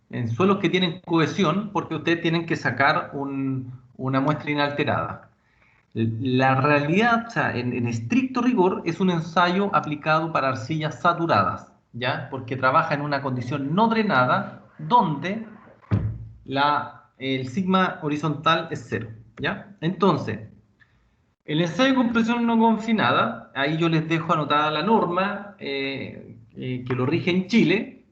en suelos que tienen cohesión, porque ustedes tienen que sacar una muestra inalterada. La realidad, o sea, en estricto rigor, es un ensayo aplicado para arcillas saturadas, ¿ya? Porque trabaja en una condición no drenada, donde el sigma horizontal es cero, ¿ya? Entonces, el ensayo de compresión no confinada, ahí yo les dejo anotada la norma que lo rige en Chile,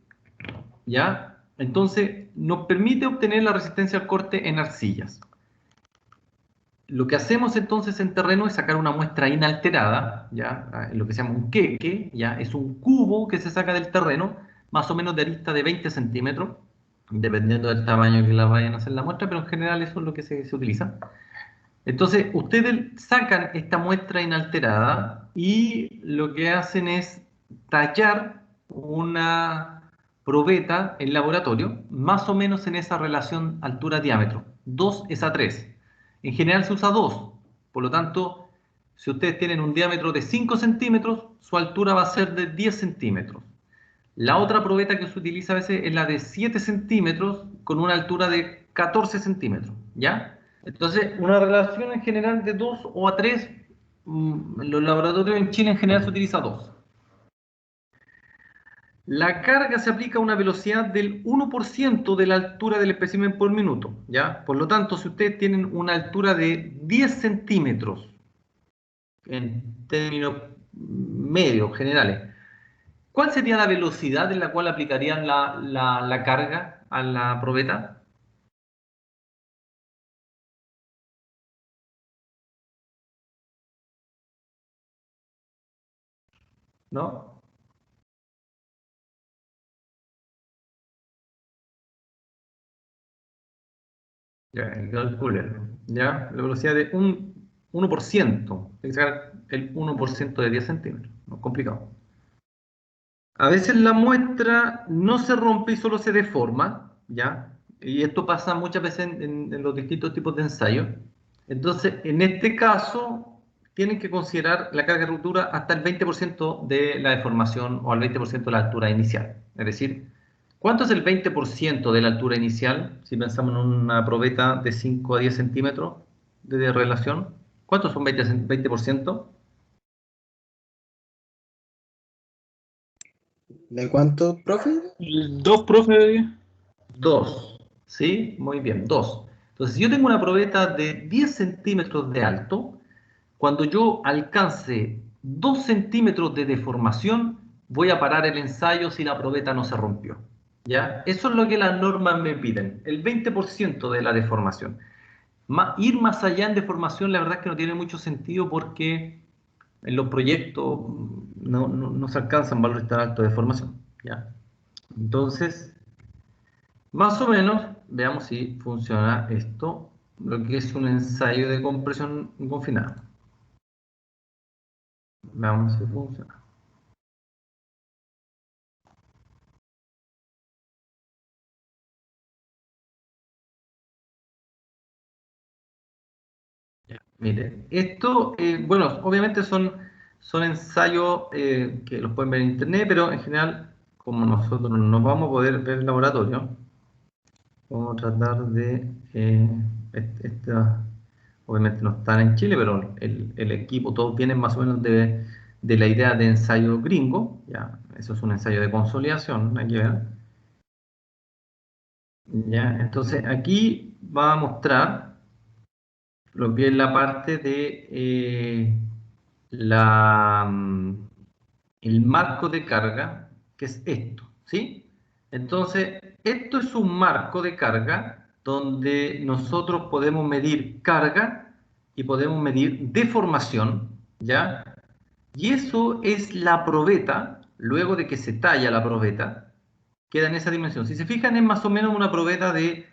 ¿ya? Entonces, nos permite obtener la resistencia al corte en arcillas. Lo que hacemos entonces en terreno es sacar una muestra inalterada, ¿ya? Lo que se llama un queque, ¿ya? Es un cubo que se saca del terreno, más o menos de arista de 20 centímetros, dependiendo del tamaño que la vayan a hacer la muestra, pero en general eso es lo que se utiliza. Entonces, ustedes sacan esta muestra inalterada y lo que hacen es tallar una probeta en laboratorio, más o menos en esa relación altura-diámetro. 2 es a 3. En general se usa 2. Por lo tanto, si ustedes tienen un diámetro de 5 centímetros, su altura va a ser de 10 centímetros. La otra probeta que se utiliza a veces es la de 7 centímetros con una altura de 14 centímetros, ¿ya? Entonces, una relación en general de 2 o a 3, en los laboratorios en Chile en general se utiliza 2. La carga se aplica a una velocidad del 1% de la altura del espécimen por minuto, ¿ya? Por lo tanto, si ustedes tienen una altura de 10 centímetros, en términos medios, generales, ¿cuál sería la velocidad en la cual aplicarían la carga a la probeta? ¿No? Ya, calculen. ¿Ya? La velocidad de un 1%. Hay que sacar el 1% de 10 centímetros. No es complicado. A veces la muestra no se rompe y solo se deforma, ¿ya? Y esto pasa muchas veces en los distintos tipos de ensayos. Entonces, en este caso, tienen que considerar la carga de ruptura hasta el 20% de la deformación o al 20% de la altura inicial. Es decir, ¿cuánto es el 20% de la altura inicial? Si pensamos en una probeta de 5 a 10 centímetros de relación, ¿cuántos son 20%? ¿De cuánto, profe? Dos, profe. 2, ¿sí? Muy bien, 2. Entonces, si yo tengo una probeta de 10 centímetros de alto, cuando yo alcance 2 centímetros de deformación, voy a parar el ensayo si la probeta no se rompió. ¿Ya? Eso es lo que las normas me piden, el 20% de la deformación. Ir más allá en deformación, la verdad es que no tiene mucho sentido porque en los proyectos no se alcanzan valores tan altos de deformación. ¿Ya? Entonces, más o menos, veamos si funciona esto, lo que es un ensayo de compresión confinada. Veamos si funciona. Mire, esto, bueno, obviamente son ensayos que los pueden ver en internet, pero en general, como nosotros no vamos a poder ver el laboratorio, vamos a tratar de, obviamente no están en Chile, pero el equipo, todos vienen más o menos de la idea de ensayo gringo, ya, eso es un ensayo de consolidación, hay que ver. Ya, entonces aquí va a mostrar lo que es la parte de el marco de carga, que es esto, ¿sí? Entonces, esto es un marco de carga donde nosotros podemos medir carga y podemos medir deformación, ¿ya? Y eso es la probeta, luego de que se talla la probeta, queda en esa dimensión. Si se fijan, es más o menos una probeta de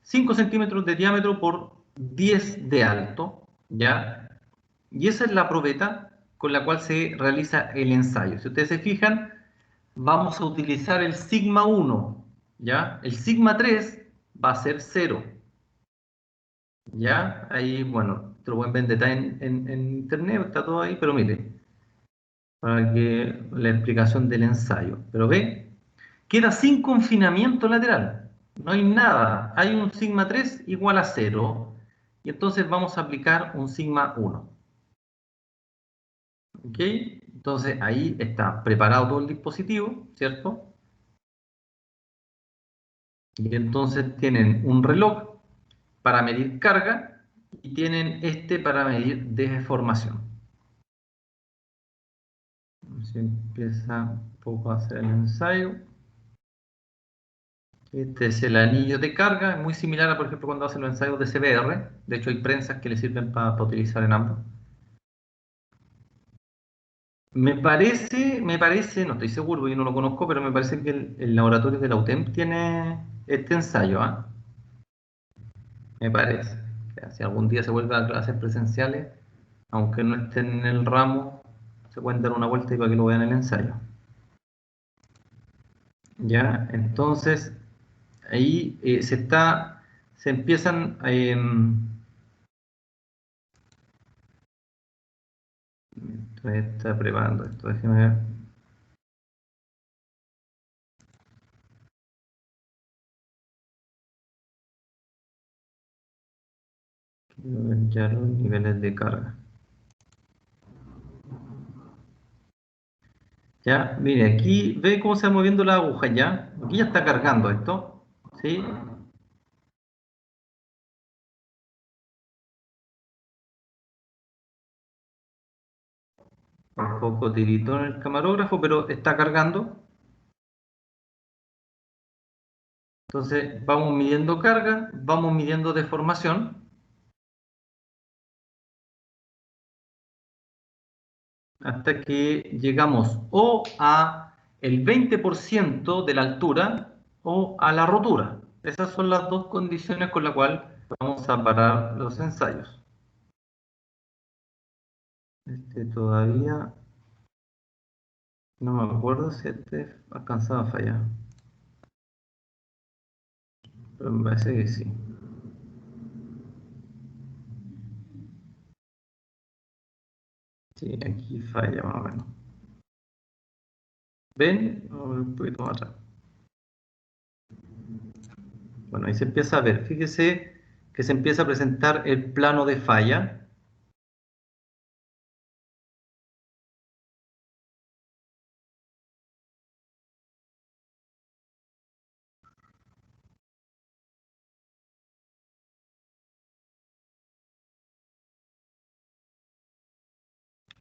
5 centímetros de diámetro por 10 de alto, ¿ya? Y esa es la probeta con la cual se realiza el ensayo. Si ustedes se fijan, vamos a utilizar el sigma 1, ¿ya? El sigma 3 va a ser 0, ¿ya? Ahí, bueno, te lo pueden ver en detalle en internet, está todo ahí, pero mire, para que la explicación del ensayo. Pero ve, queda sin confinamiento lateral, No hay nada. Hay un sigma 3 igual a 0. Y entonces vamos a aplicar un sigma 1. ¿Ok? Entonces ahí está preparado todo el dispositivo, ¿cierto? Y entonces tienen un reloj para medir carga y tienen este para medir deformación. Se empieza un poco a hacer el ensayo. Este es el anillo de carga, muy similar a, por ejemplo, cuando hacen los ensayos de CBR. De hecho, hay prensas que le sirven para utilizar en ambos. Me parece, no estoy seguro, yo no lo conozco, pero me parece que el laboratorio de la UTEM tiene este ensayo, ¿ah? Me parece. O sea, si algún día se vuelve a clases presenciales, aunque no estén en el ramo, se pueden dar una vuelta y para que lo vean en el ensayo. Ya, entonces, ahí se empiezan está preparando esto, déjeme ver. Quiero ver ya los niveles de carga. Ya, mire, aquí ve cómo se va moviendo la aguja ya. Aquí ya está cargando esto. ¿Sí? Un poco tiritón en el camarógrafo, pero está cargando. Entonces vamos midiendo carga, vamos midiendo deformación. Hasta que llegamos o a el 20% de la altura o a la rotura. Esas son las dos condiciones con las cuales vamos a parar los ensayos. Todavía no me acuerdo si alcanzaba a fallar, pero me parece que sí. Sí, aquí falla más o menos. ¿Ven? Vamos a ver un poquito más atrás. Bueno, ahí se empieza a ver. Fíjese que se empieza a presentar el plano de falla.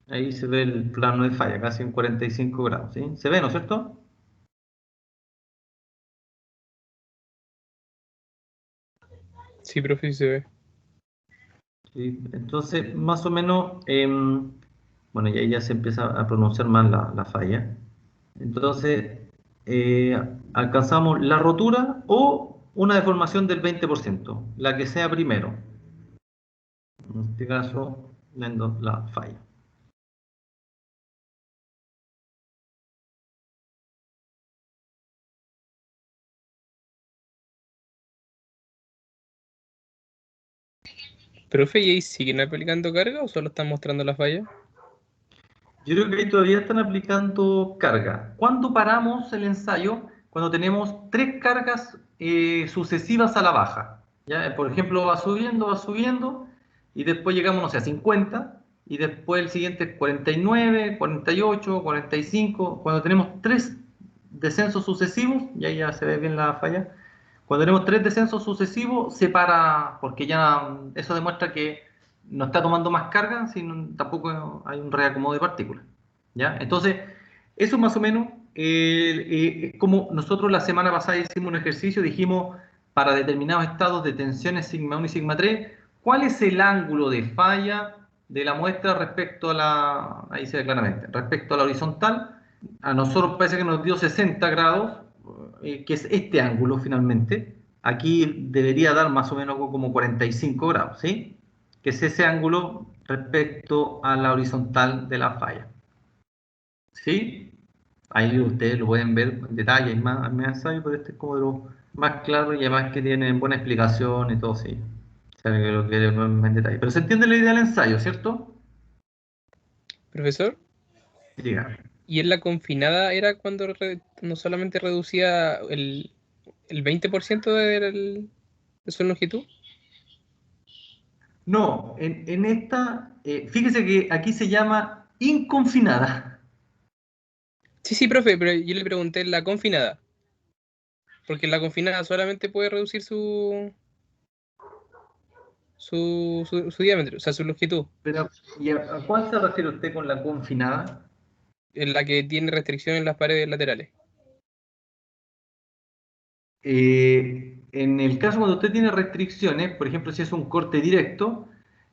Ahí se ve el plano de falla, casi en 45 grados. ¿Sí? ¿Se ve, no es cierto? Sí, profe, sí se ve. Sí. Entonces, más o menos, bueno, ya se empieza a pronunciar más la falla. Entonces, alcanzamos la rotura o una deformación del 20%, la que sea primero. En este caso, viendo la falla. Profe, ¿y ahí siguen aplicando carga o solo están mostrando las fallas? Yo creo que ahí todavía están aplicando carga. ¿Cuándo paramos el ensayo? Cuando tenemos tres cargas sucesivas a la baja. ¿Ya? Por ejemplo, va subiendo, y después llegamos, no sé, a 50, y después el siguiente es 49, 48, 45. Cuando tenemos tres descensos sucesivos, y ahí ya se ve bien la falla. Cuando tenemos tres descensos sucesivos, se para, porque ya eso demuestra que no está tomando más carga, sino tampoco hay un reacomodo de partículas. ¿Ya? Entonces, eso más o menos, como nosotros la semana pasada hicimos un ejercicio, dijimos para determinados estados de tensiones sigma 1 y sigma 3, ¿cuál es el ángulo de falla de la muestra respecto a ahí se ve claramente, respecto a la horizontal? A nosotros parece que nos dio 60 grados, que es este ángulo finalmente. Aquí debería dar más o menos como 45 grados, ¿sí? Que es ese ángulo respecto a la horizontal de la falla. ¿Sí? Ahí ustedes lo pueden ver en detalle, hay más ensayos, pero este es como de lo más claro y además que tiene buena explicación y todo, sí. O sea, que lo quiere ver en detalle. Pero se entiende la idea del ensayo, ¿cierto? Profesor, Diga. ¿y en la confinada era cuando no solamente reducía el 20% de su longitud. No, en esta, fíjese que aquí se llama inconfinada. Sí, sí, profe, pero yo le pregunté la confinada. Porque la confinada solamente puede reducir su diámetro, o sea, su longitud. Pero, ¿y a cuál se refiere usted con la confinada? En la que tiene restricción en las paredes laterales. En el caso cuando usted tiene restricciones, por ejemplo, si es un corte directo,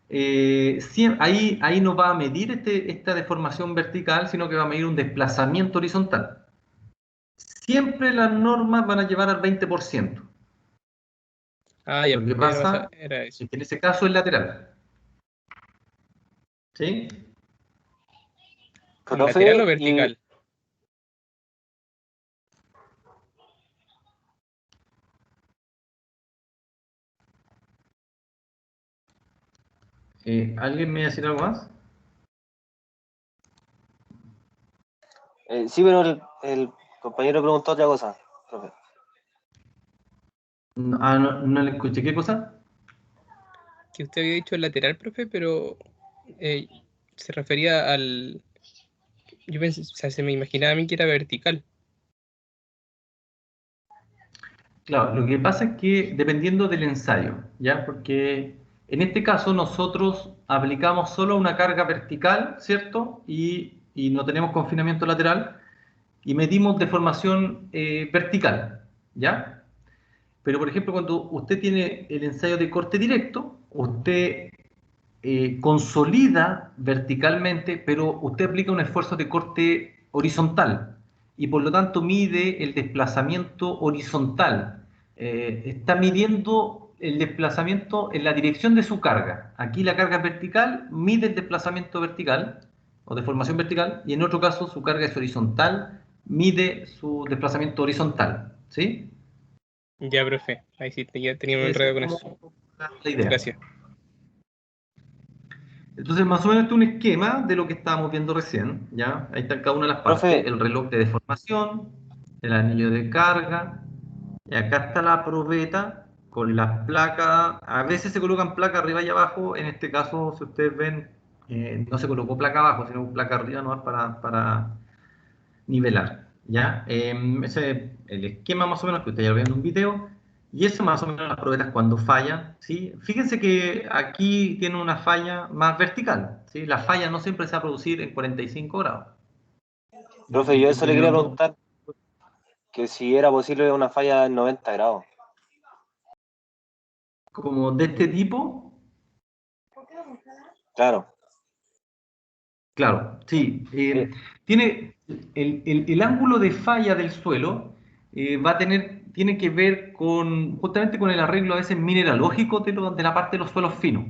ahí no va a medir esta deformación vertical, sino que va a medir un desplazamiento horizontal. Siempre las normas van a llevar al 20%. Ah, ya, Lo que era, pasa era eso. es que en ese caso es lateral. ¿Sí? ¿Lateral o Profe, y vertical? ¿Alguien me va a decir algo más? sí, pero el compañero preguntó otra cosa, profe. No le escuché. ¿Qué cosa? Que usted había dicho lateral, profe, pero eh, se refería al... Yo pensé, o sea, se me imaginaba a mí que era vertical. Claro, lo que pasa es que dependiendo del ensayo, ¿ya? Porque en este caso nosotros aplicamos solo una carga vertical, ¿cierto? Y no tenemos confinamiento lateral y medimos deformación vertical, ¿ya? Pero por ejemplo, cuando usted tiene el ensayo de corte directo, usted consolida verticalmente, pero usted aplica un esfuerzo de corte horizontal y por lo tanto mide el desplazamiento horizontal. Está midiendo el desplazamiento en la dirección de su carga. Aquí la carga es vertical, mide el desplazamiento vertical o deformación vertical, y en otro caso su carga es horizontal, mide su desplazamiento horizontal. ¿Sí? Ya, profe, ahí sí, ya teníamos Esa enredo es con como eso. la idea. Gracias. Entonces, más o menos este es un esquema de lo que estábamos viendo recién, ¿ya? Ahí están cada una de las partes, Profe, el reloj de deformación, el anillo de carga, y acá está la probeta con las placas. A veces se colocan placas arriba y abajo, en este caso, si ustedes ven, no se colocó placa abajo, sino placa arriba nomás para nivelar, ¿ya? Ese es el esquema más o menos que ustedes ya lo ven en un video, y eso más o menos las probetas cuando fallan, ¿sí? Fíjense que aquí tiene una falla más vertical, ¿sí? La falla no siempre se va a producir en 45 grados. profe, yo eso le quería Dependiendo preguntar, que si era posible una falla en 90 grados. como de este tipo, Claro. claro, sí. Eh, Tiene el ángulo de falla del suelo tiene que ver justamente con el arreglo a veces mineralógico de la parte de los suelos finos.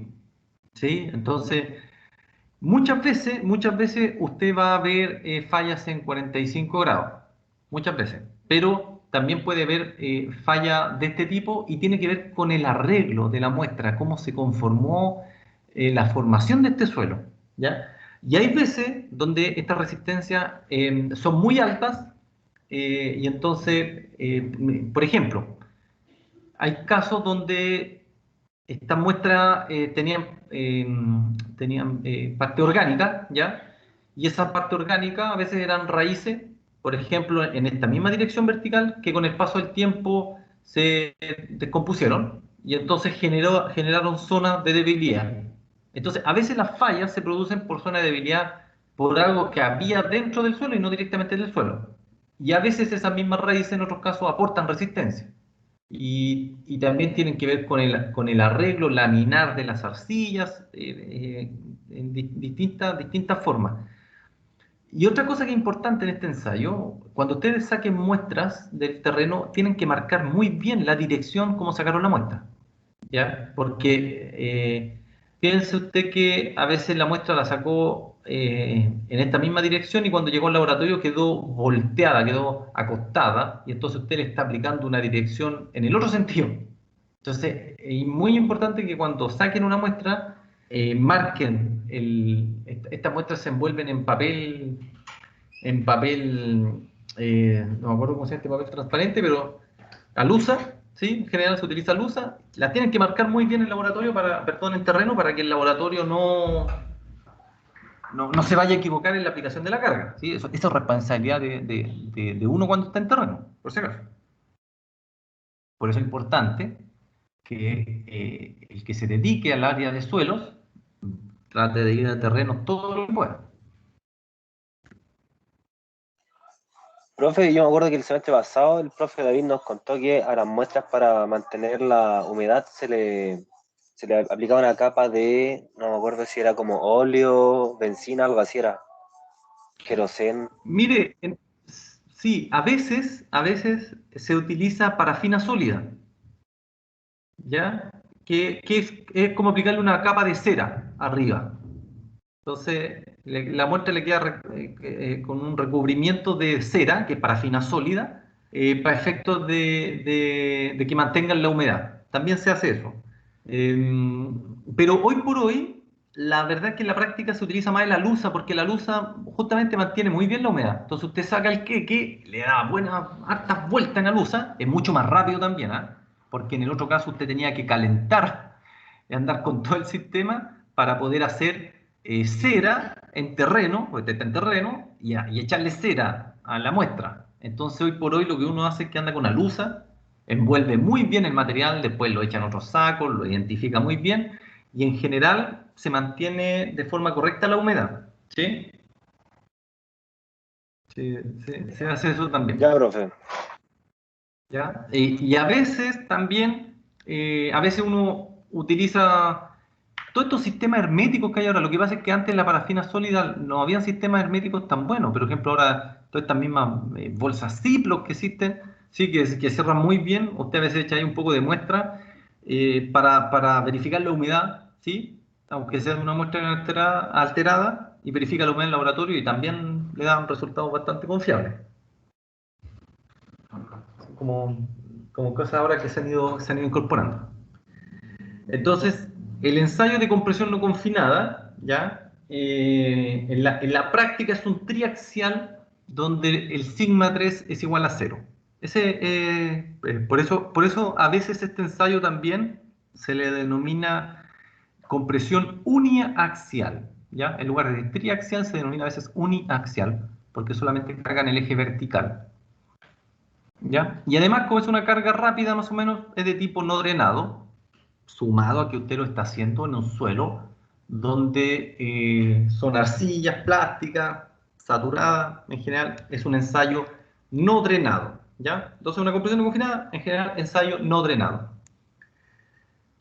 ¿Sí? Entonces, muchas veces usted va a ver fallas en 45 grados, muchas veces, pero también puede haber falla de este tipo y tiene que ver con el arreglo de la muestra, cómo se conformó la formación de este suelo, ¿ya? Y hay veces donde estas resistencias son muy altas y entonces, por ejemplo, hay casos donde estas muestras tenían parte orgánica, ¿ya? Y esa parte orgánica a veces eran raíces, por ejemplo, en esta misma dirección vertical, que con el paso del tiempo se descompusieron y entonces generaron zonas de debilidad. Entonces, a veces las fallas se producen por zonas de debilidad por algo que había dentro del suelo y no directamente en el suelo. Y a veces esas mismas raíces en otros casos aportan resistencia y también tienen que ver con el arreglo laminar de las arcillas en distintas formas. Y otra cosa que es importante en este ensayo, cuando ustedes saquen muestras del terreno, tienen que marcar muy bien la dirección como sacaron la muestra, ¿ya? Porque piense usted que a veces la muestra la sacó en esta misma dirección y cuando llegó al laboratorio quedó volteada, quedó acostada, y entonces usted le está aplicando una dirección en el otro sentido. Entonces, es muy importante que cuando saquen una muestra, marquen, estas muestras se envuelven en papel, no me acuerdo cómo se llama este papel transparente, pero alusa, ¿sí? En general se utiliza alusa. La tienen que marcar muy bien en laboratorio, en terreno, para que el laboratorio no se vaya a equivocar en la aplicación de la carga, ¿sí? Eso es responsabilidad de uno cuando está en terreno, por si acaso. Por eso es importante que el que se dedique al área de suelos trate de ir a terreno todo lo que pueda. Profe, yo me acuerdo que el semestre pasado el profe David nos contó que a las muestras para mantener la humedad se le aplicaba una capa de, no me acuerdo si era como óleo, benzina, algo así era, queroseno. Mire, sí, a veces se utiliza parafina sólida, ¿ya? Que es como aplicarle una capa de cera arriba. Entonces, la muestra le queda con un recubrimiento de cera, que es parafina sólida, para efectos de que mantengan la humedad. También se hace eso. Pero hoy por hoy, la verdad es que en la práctica se utiliza más la lusa, porque la lusa justamente mantiene muy bien la humedad. Entonces usted saca el queque, le da buenas, hartas vueltas en la lusa, es mucho más rápido también, ¿ah? Porque en el otro caso usted tenía que calentar y andar con todo el sistema para poder hacer cera en terreno, porque está en terreno, y echarle cera a la muestra. Entonces hoy por hoy lo que uno hace es que anda con una luza, envuelve muy bien el material, después lo echa en otros sacos, lo identifica muy bien, y en general se mantiene de forma correcta la humedad. ¿Sí? Sí, se hace eso también. Ya, profe. ¿Ya? Y a veces también, a veces uno utiliza todos estos sistemas herméticos que hay ahora. Lo que pasa es que antes en la parafina sólida no habían sistemas herméticos tan buenos. Por ejemplo, ahora todas estas mismas bolsas Ziploc que existen, sí, que cierran muy bien. Usted a veces echa ahí un poco de muestra para verificar la humedad, ¿sí? Aunque sea una muestra alterada, y verifica la humedad en el laboratorio y también le da un resultado bastante confiable. Como, como cosas ahora que se han ido incorporando. Entonces, el ensayo de compresión no confinada, ¿ya? En la práctica es un triaxial donde el sigma 3 es igual a 0. Por eso a veces este ensayo también se le denomina compresión uniaxial, ¿ya? En lugar de triaxial se denomina a veces uniaxial, porque solamente carga en el eje vertical, ¿ya? Y además, como es una carga rápida, más o menos, es de tipo no drenado, sumado a que usted lo está haciendo en un suelo donde son arcillas plásticas, saturadas, en general es un ensayo no drenado, ¿ya? Entonces una compresión no confinada, en general ensayo no drenado.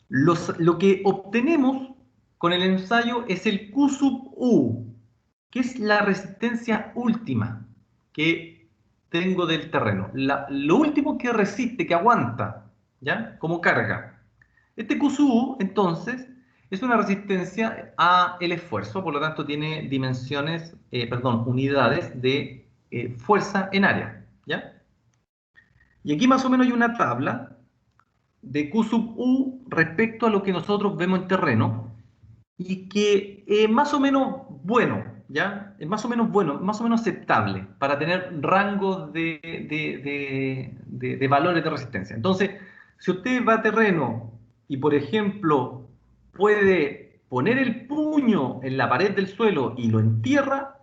Lo que obtenemos con el ensayo es el Q sub U, que es la resistencia última que tengo del terreno. Lo último que resiste, que aguanta, ¿ya? Como carga. Este Q sub U, entonces, es una resistencia a el esfuerzo, por lo tanto tiene unidades de fuerza en área, ¿ya? Y aquí más o menos hay una tabla de Q sub U respecto a lo que nosotros vemos en terreno, y que es más o menos bueno, ¿ya? Es más o menos bueno, más o menos aceptable para tener rangos de valores de resistencia. Entonces, si usted va a terreno y, por ejemplo, puede poner el puño en la pared del suelo y lo entierra,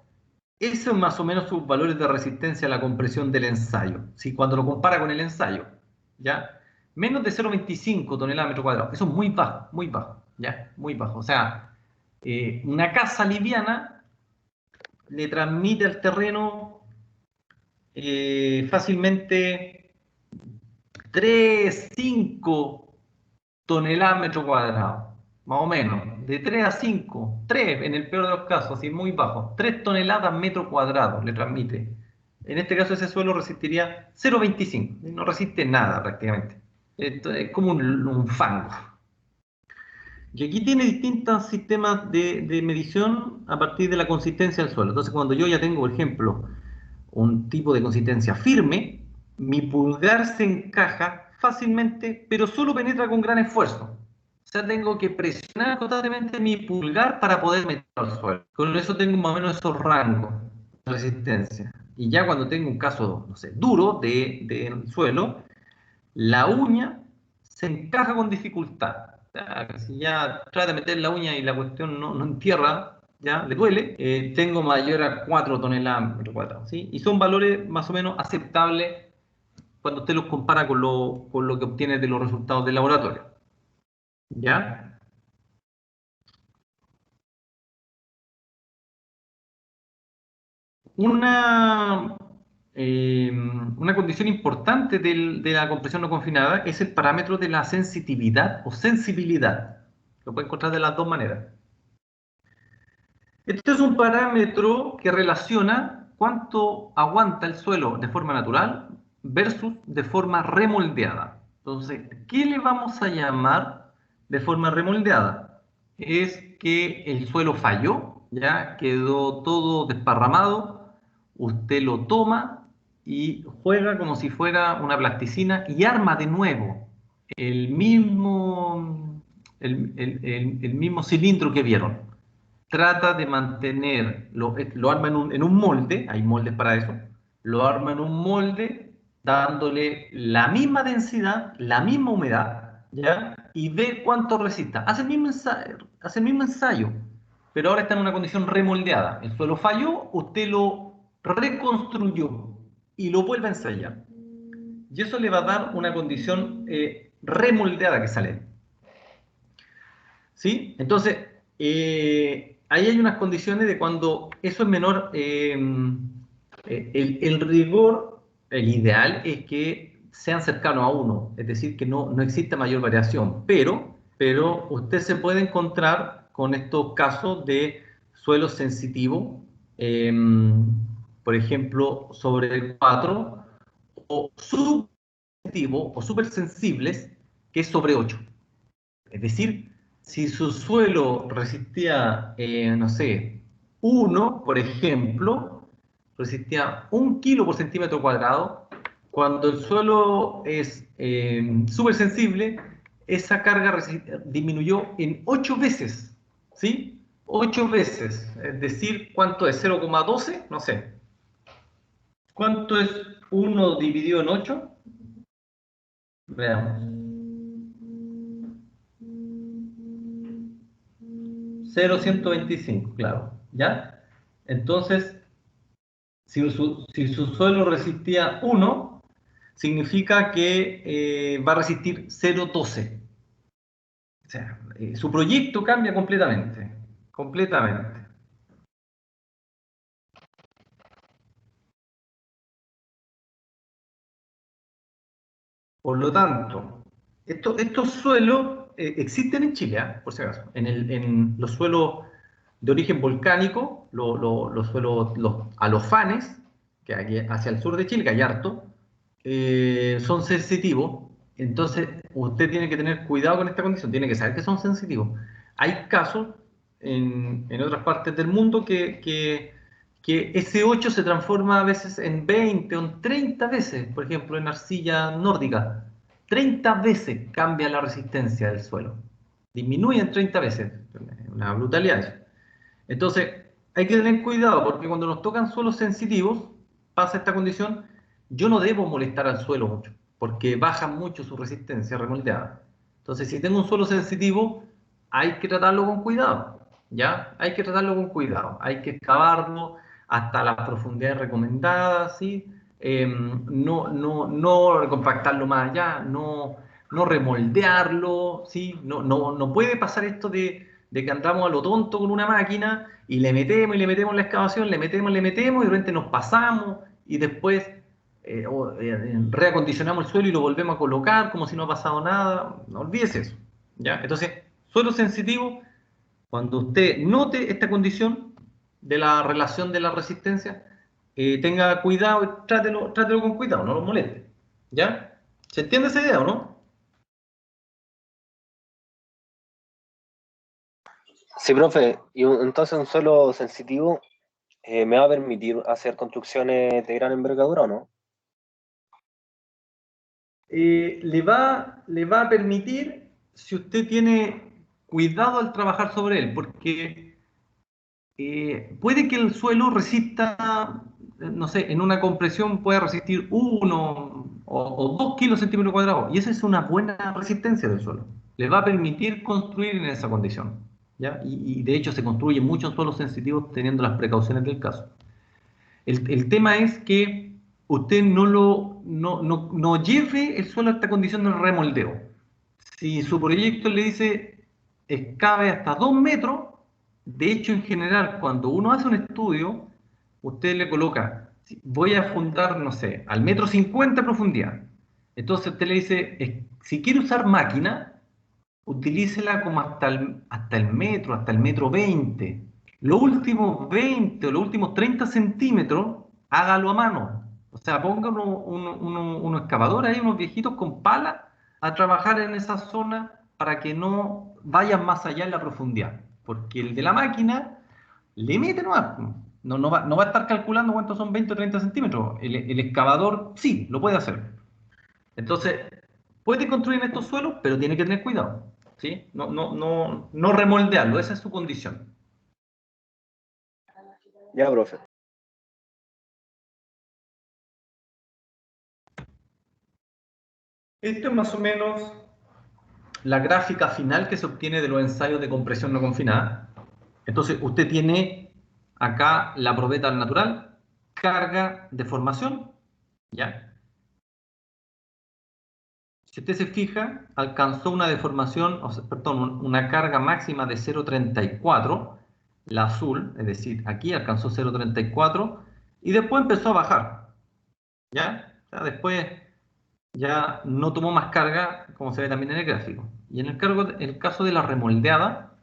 esos son más o menos sus valores de resistencia a la compresión del ensayo, ¿sí? Cuando lo compara con el ensayo, ¿ya? Menos de 0,25 toneladas metro cuadrado. Eso es muy bajo, ¿ya? Muy bajo. O sea, una casa liviana le transmite al terreno fácilmente 3, 5 toneladas metro cuadrado, más o menos. De 3 a 5, 3 en el peor de los casos, así muy bajo. 3 toneladas metro cuadrado le transmite. En este caso ese suelo resistiría 0,25. No resiste nada prácticamente. Esto es como un fango. Y aquí tiene distintos sistemas de medición a partir de la consistencia del suelo. Entonces, cuando yo ya tengo, por ejemplo, un tipo de consistencia firme, mi pulgar se encaja fácilmente, pero solo penetra con gran esfuerzo. O sea, tengo que presionar constantemente mi pulgar para poder meter al suelo. Con eso tengo más o menos esos rangos resistencia. Y ya cuando tengo un caso, no sé, duro del suelo, la uña se encaja con dificultad. O sea, si ya trata de meter la uña y la cuestión no entierra, ya le duele, tengo mayor a 4 toneladas por metro cuadrado, ¿sí? Y son valores más o menos aceptables cuando usted los compara con lo que obtiene de los resultados del laboratorio. ¿Ya? Una, una condición importante de la compresión no confinada es el parámetro de la sensitividad o sensibilidad. Lo puede encontrar de las dos maneras. Este es un parámetro que relaciona cuánto aguanta el suelo de forma natural versus de forma remoldeada. Entonces, ¿qué le vamos a llamar de forma remoldeada? Es que el suelo falló, ya quedó todo desparramado, usted lo toma y juega como si fuera una plasticina y arma de nuevo el mismo, el mismo cilindro que vieron. Trata de mantener, lo arma en un molde, hay moldes para eso, lo arma en un molde dándole la misma densidad, la misma humedad, ¿ya? Y ve cuánto resista. Hace el mismo ensayo, pero ahora está en una condición remoldeada. El suelo falló, usted lo reconstruyó y lo vuelve a ensayar. Y eso le va a dar una condición remoldeada que sale. ¿Sí? Entonces, ahí hay unas condiciones de cuando eso es menor, el rigor, el ideal es que sean cercanos a 1, es decir, que no exista mayor variación, pero usted se puede encontrar con estos casos de suelo sensitivo, por ejemplo, sobre el 4, o subsensitivo o supersensibles, que es sobre 8. Es decir, si su suelo resistía, no sé, 1, por ejemplo, resistía 1 kilo por centímetro cuadrado, cuando el suelo es súper sensible, esa carga disminuyó en 8 veces, ¿sí? 8 veces, es decir, ¿cuánto es? 0,12, no sé. ¿Cuánto es 1 dividido en 8? Veamos. 0,125, claro, ¿ya? Entonces, si su suelo resistía 1, significa que va a resistir 0,12. O sea, su proyecto cambia completamente, completamente. Por lo tanto, estos suelos existen en Chile, por si acaso. En los suelos de origen volcánico, los suelos, los alofanes, que hay hacia el sur de Chile, que hay harto, son sensitivos. Entonces, usted tiene que tener cuidado con esta condición, tiene que saber que son sensitivos. Hay casos en otras partes del mundo que ese 8 se transforma a veces en 20 o en 30 veces, por ejemplo, en arcilla nórdica. 30 veces cambia la resistencia del suelo. Disminuye en 30 veces. Una brutalidad eso. Entonces, hay que tener cuidado porque cuando nos tocan suelos sensitivos, pasa esta condición, yo no debo molestar al suelo mucho, porque baja mucho su resistencia remoldeada. Entonces, si tengo un suelo sensitivo, hay que tratarlo con cuidado, ¿ya? Hay que tratarlo con cuidado, hay que excavarlo hasta las profundidades recomendadas, ¿sí? No compactarlo más allá, no remoldearlo, ¿sí? No puede pasar esto de que andamos a lo tonto con una máquina y le metemos la excavación, le metemos y de repente nos pasamos y después reacondicionamos el suelo y lo volvemos a colocar como si no ha pasado nada. No olvides eso, ¿ya? Entonces, suelo sensitivo, cuando usted note esta condición de la relación de la resistencia, tenga cuidado y trátelo con cuidado, no lo moleste, ¿ya? ¿Se entiende esa idea o no? Sí, profe, y entonces un suelo sensitivo me va a permitir hacer construcciones de gran envergadura, ¿o no? Le va a permitir si usted tiene cuidado al trabajar sobre él, porque puede que el suelo resista no sé, en una compresión puede resistir 1 o 2 kilocentímetros cuadrados. Y esa es una buena resistencia del suelo. Le va a permitir construir en esa condición. ¿Ya? Y de hecho se construye mucho en suelos sensitivos teniendo las precauciones del caso. El tema es que usted no lleve el suelo a esta condición de remoldeo. Si su proyecto le dice cabe hasta 2 metros, de hecho en general cuando uno hace un estudio, usted le coloca, voy a fundar, no sé, al 1,50 m de profundidad. Entonces usted le dice, si quiere usar máquina, utilícela como hasta el metro, hasta el 1,20 m. Los últimos 20 o los últimos 30 centímetros, hágalo a mano. O sea, ponga unos excavadores ahí, unos viejitos con pala, a trabajar en esa zona para que no vayan más allá en la profundidad. Porque el de la máquina le mete nomás. No va a estar calculando cuántos son 20 o 30 centímetros. El excavador sí, lo puede hacer. Entonces, puede construir en estos suelos, pero tiene que tener cuidado. ¿Sí? No remoldearlo, esa es su condición. Ya, profe. Esto es más o menos la gráfica final que se obtiene de los ensayos de compresión no confinada. Entonces, usted tiene acá la probeta al natural, carga, deformación, ¿ya? Si usted se fija, alcanzó una deformación, perdón, una carga máxima de 0,34, la azul, es decir, aquí alcanzó 0,34 y después empezó a bajar, ¿ya? O sea, después ya no tomó más carga, como se ve también en el gráfico. Y en el caso de la remoldeada,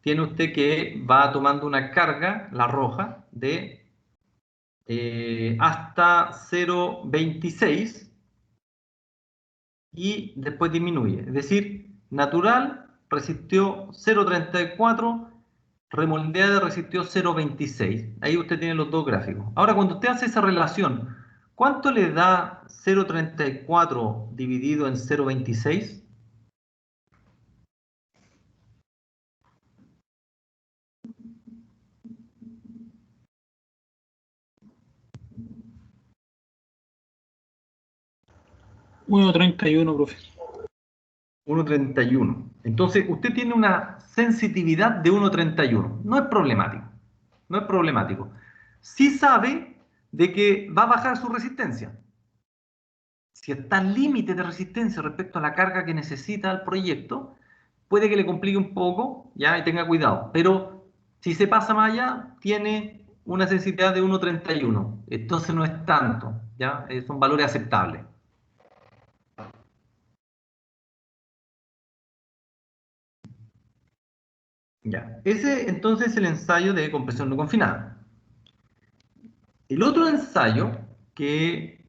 tiene usted que va tomando una carga, la roja, de hasta 0,26 y después disminuye. Es decir, natural resistió 0,34, remoldeada resistió 0,26. Ahí usted tiene los dos gráficos. Ahora, cuando usted hace esa relación, ¿cuánto le da 0,34 dividido en 0,26? $1,31, profe. 1,31. Entonces, usted tiene una sensitividad de 1,31. No es problemático. No es problemático. Sí sabe de que va a bajar su resistencia. Si está al límite de resistencia respecto a la carga que necesita el proyecto, puede que le complique un poco, ya, y tenga cuidado. Pero si se pasa más allá, tiene una sensibilidad de 1,31. Entonces no es tanto, ya, son valores aceptables. Ya. Ese entonces es el ensayo de compresión no confinada. El otro ensayo que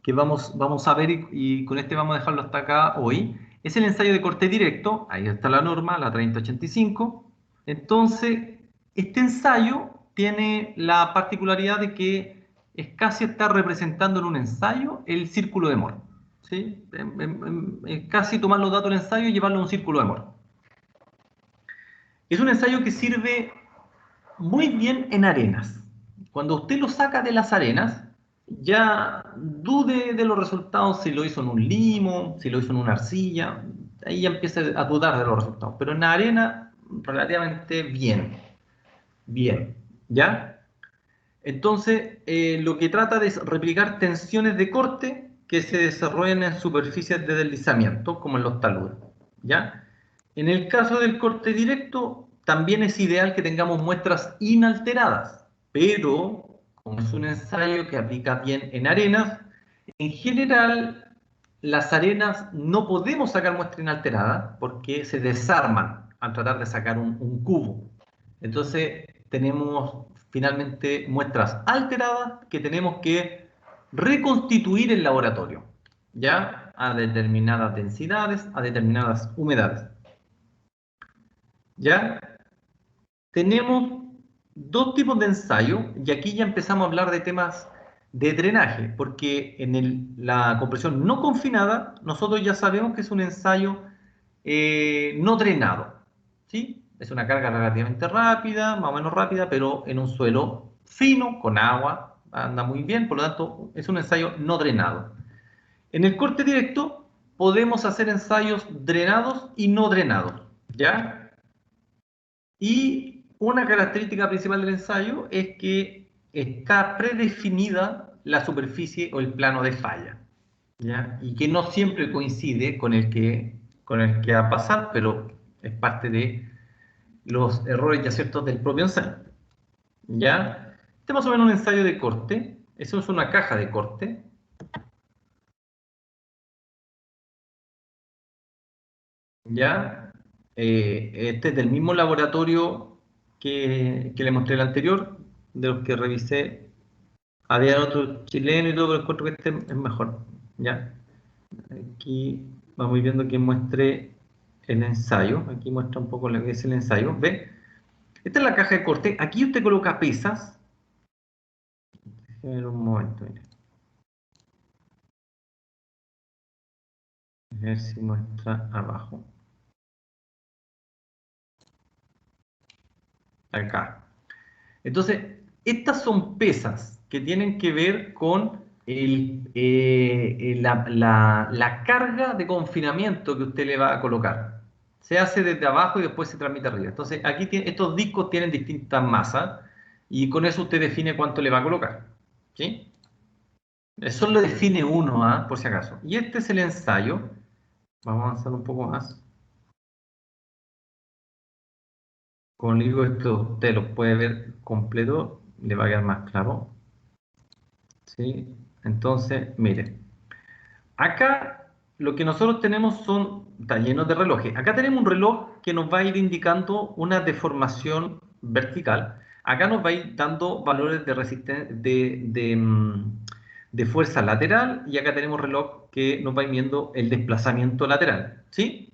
vamos a ver, y con este vamos a dejarlo hasta acá hoy, es el ensayo de corte directo. Ahí está la norma, la 3085. Entonces, este ensayo tiene la particularidad de que es casi estar representando en un ensayo el círculo de Moore. ¿Sí? Es casi tomar los datos del ensayo y llevarlo a un círculo de Moore. Es un ensayo que sirve muy bien en arenas. Cuando usted lo saca de las arenas, ya dude de los resultados si lo hizo en un limo, si lo hizo en una arcilla, ahí ya empieza a dudar de los resultados. Pero en la arena, relativamente bien. Bien, ¿ya? Entonces, lo que trata de es replicar tensiones de corte que se desarrollan en superficies de deslizamiento, como en los taludes, ¿ya? En el caso del corte directo, también es ideal que tengamos muestras inalteradas, pero como es un ensayo que aplica bien en arenas, en general las arenas no podemos sacar muestra inalterada porque se desarman al tratar de sacar un cubo. Entonces tenemos finalmente muestras alteradas que tenemos que reconstituir en laboratorio, ya a determinadas densidades, a determinadas humedades. ¿Ya? Tenemos dos tipos de ensayo y aquí ya empezamos a hablar de temas de drenaje, porque en la compresión no confinada nosotros ya sabemos que es un ensayo no drenado, ¿sí? Es una carga relativamente rápida, más o menos rápida, pero en un suelo fino, con agua, anda muy bien, por lo tanto es un ensayo no drenado. En el corte directo podemos hacer ensayos drenados y no drenados, ¿ya? Y una característica principal del ensayo es que está predefinida la superficie o el plano de falla, ¿ya? Y que no siempre coincide con el que va a pasar, pero es parte de los errores y aciertos del propio ensayo, ¿ya? Este es más o menos un ensayo de corte. Eso es una caja de corte. ¿Ya? Este es del mismo laboratorio que le mostré el anterior, de los que revisé. Había otro chileno y todo, pero encuentro que este es mejor. ¿Ya? Aquí vamos viendo que muestre el ensayo. Aquí muestra un poco lo que es el ensayo. ¿Ve? Esta es la caja de corte. Aquí usted coloca pesas. Déjeme ver un momento. Mire. A ver si muestra abajo. Acá. Entonces, estas son pesas que tienen que ver con la carga de confinamiento que usted le va a colocar. Se hace desde abajo y después se transmite arriba. Entonces, aquí estos discos tienen distintas masas y con eso usted define cuánto le va a colocar. ¿Sí? Eso lo define uno, ¿ah? Por si acaso. Y este es el ensayo. Vamos a avanzar un poco más. Como le digo, esto usted lo puede ver completo, le va a quedar más claro. ¿Sí? Entonces, mire, acá lo que nosotros tenemos está lleno de relojes. Acá tenemos un reloj que nos va a ir indicando una deformación vertical. Acá nos va a ir dando valores de resistencia, de fuerza lateral, y acá tenemos reloj que nos va a ir viendo el desplazamiento lateral. ¿Sí?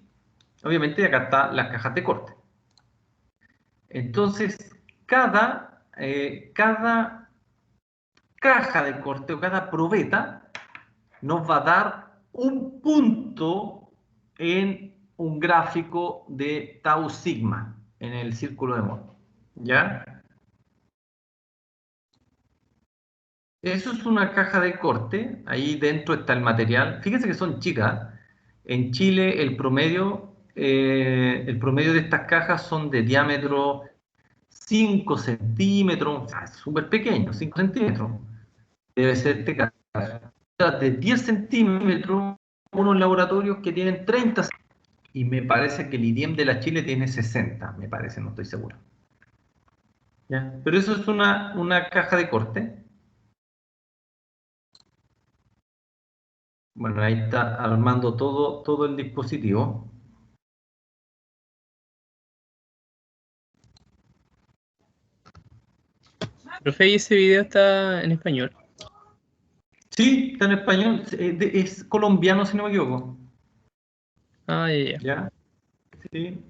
Obviamente acá están las cajas de corte. Entonces, cada caja de corte o cada probeta nos va a dar un punto en un gráfico de tau sigma en el círculo de Mohs. ¿Ya? Eso es una caja de corte. Ahí dentro está el material. Fíjense que son chicas. En Chile el promedio de estas cajas son de diámetro 5 centímetros, o sea, súper pequeño, 5 centímetros. Debe ser este caso. De 10 centímetros, unos laboratorios que tienen 30, y me parece que el IDEM de la Chile tiene 60, me parece, no estoy seguro. ¿Ya? Pero eso es una caja de corte. Bueno, ahí está armando todo el dispositivo. Profe, ¿y ese video está en español? Sí, está en español, es colombiano si no me equivoco. Ah, ya, ya. ¿Ya? Sí.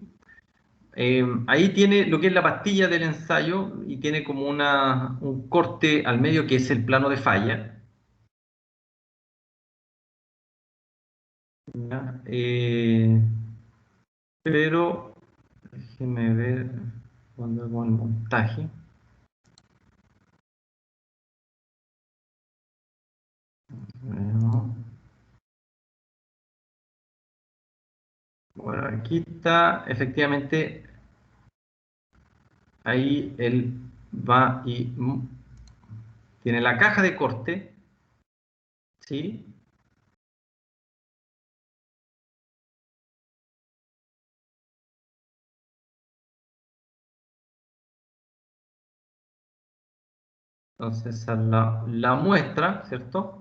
Ahí tiene lo que es la pastilla del ensayo y tiene como un corte al medio que es el plano de falla. ¿Ya? Pero déjeme ver cuando hago el montaje. Bueno, aquí está efectivamente, ahí él va y tiene la caja de corte, ¿sí? Entonces la muestra, ¿cierto?